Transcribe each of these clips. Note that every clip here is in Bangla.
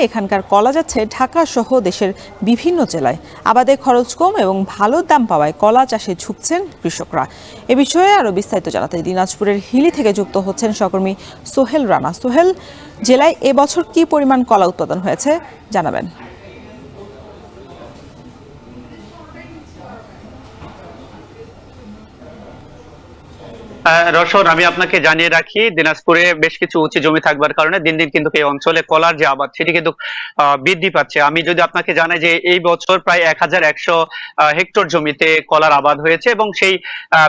এখানকার কলা যাচ্ছে ঢাকা সহ দেশের বিভিন্ন জেলায়। আবাদে খরচ কম এবং ভালো দাম পাওয়ায় কলা চাষে ঝুঁকছেন কৃষকরা। এ বিষয়ে আরো বিস্তারিত জানাতে দিনাজপুরের হিলি থেকে যুক্ত হচ্ছেন সহকর্মী সোহেল রানা। সোহেল, জেলায় এবছর কি পরিমাণ কলা উৎপাদন হয়েছে জানাবেন। রশন, আমি আপনাকে জানিয়ে রাখি, দিনাজপুরে বেশ কিছু উঁচু জমি থাকবার কারণে দিন দিন কিন্তু এই অঞ্চলে কলার যে আবাদ সেটি কিন্তু বৃদ্ধি পাচ্ছে। আমি যদি আপনাকে জানাই যে এই বছর প্রায় 1100 হেক্টর জমিতে কলার আবাদ হয়েছে এবং সেই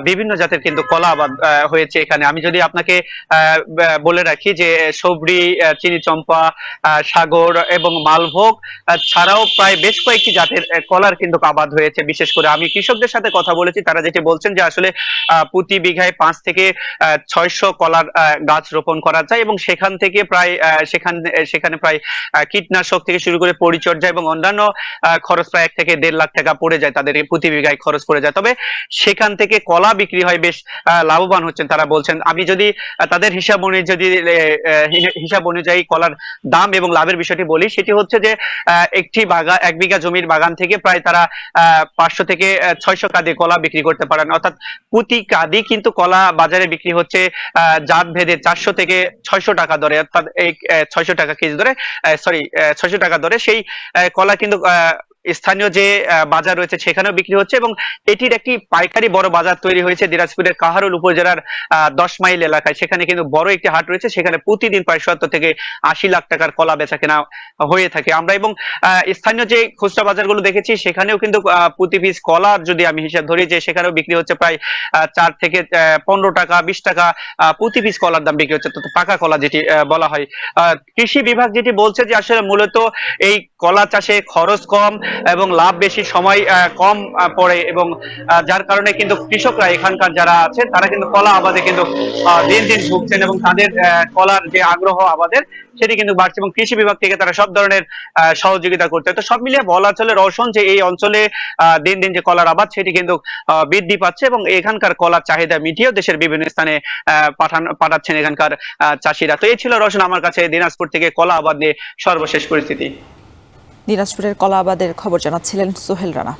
বিভিন্ন জাতের কিন্তু কলা আবাদ হয়েছে এখানে। আমি যদি আপনাকে বলে রাখি যে সবরি, চিনি চম্পা, সাগর এবং মালভোগ ছাড়াও প্রায় বেশ কয়েকটি জাতের কলার কিন্তু আবাদ হয়েছে। বিশেষ করে আমি কৃষকদের সাথে কথা বলেছি, তারা যেটি বলছেন যে আসলে প্রতি বিঘায় 5 থেকে 600 কলার গাছ রোপণ করা যায় এবং সেখান থেকে প্রায় সেখানে প্রায় কীটনাশক থেকে শুরু করে পরিচর্যা এবং অন্যান্য খরচ প্রায় 1 থেকে 1.5 লাখ টাকা পড়ে যায়, তাদের প্রতি বিঘায় খরচ পড়ে যায়। তবে সেখান থেকে কলা বিক্রি হয়, বেশ লাভবান হচ্ছেন তারা বলছেন। আমি যদি তাদের হিসাব অনুযায়ী কলার দাম এবং লাভের বিষয়টি বলি, সেটি হচ্ছে যে একটি বাগান, 1 বিঘা জমির বাগান থেকে প্রায় তারা 500 থেকে 600 কাঁদি কলা বিক্রি করতে পারেন। অর্থাৎ প্রতি কাঁদি কিন্তু কলা বাজারে বিক্রি হচ্ছে জাত ভেদে 400 থেকে 600 টাকা দরে, অর্থাৎ এই 600 টাকা কেজি দরে, 600 টাকা দরে সেই কলা কিন্তু স্থানীয় যে বাজার রয়েছে সেখানেও বিক্রি হচ্ছে এবং এটির একটি পাইকারি বড় বাজার তৈরি হয়েছে দিনাজপুরের কাহারোল উপজেলার 10 মাইল এলাকায়। সেখানে কিন্তু বড় একটি হাট রয়েছে, সেখানে প্রতিদিন প্রায় 70 থেকে 80 লাখ টাকার কলা বেচা কেনা হয়ে থাকে। আমরা এবং স্থানীয় যে খুচরা বাজারগুলো দেখেছি সেখানেও কিন্তু প্রতি পিস কলার যদি আমি হিসাব ধরি যে সেখানেও বিক্রি হচ্ছে প্রায় 4 থেকে 15 টাকা 20 টাকা প্রতি পিস কলার দাম বিক্রি হচ্ছে, তো পাকা কলা যেটি বলা হয়। কৃষি বিভাগ যেটি বলছে যে আসলে মূলত এই কলা চাষে খরচ কম এবং লাভ বেশি, সময় কম পড়ে এবং যার কারণে কিন্তু কৃষকরা এখানকার যারা আছে তারা কিন্তু কলা আবাদে কিন্তু দিন দিন ঝুঁকছেন এবং তাদের কলার যে আগ্রহ আবাদের সেটি কিন্তু বাড়ছে এবং কৃষি বিভাগ থেকে তারা সব ধরনের সহযোগিতা করতে। তো সব মিলিয়ে বলা চলে রওশন যে এই অঞ্চলে দিন দিন যে কলার আবাদ সেটি কিন্তু বৃদ্ধি পাচ্ছে এবং এখানকার কলার চাহিদা মিটিয়েও দেশের বিভিন্ন স্থানে পাঠাচ্ছেন এখানকার চাষিরা। তো এই ছিল রওশন আমার কাছে দিনাজপুর থেকে কলা আবাদ নিয়ে সর্বশেষ পরিস্থিতি। দিনাজপুরের কলা আবাদের খবর জানাচ্ছিলেন সোহেল রানা।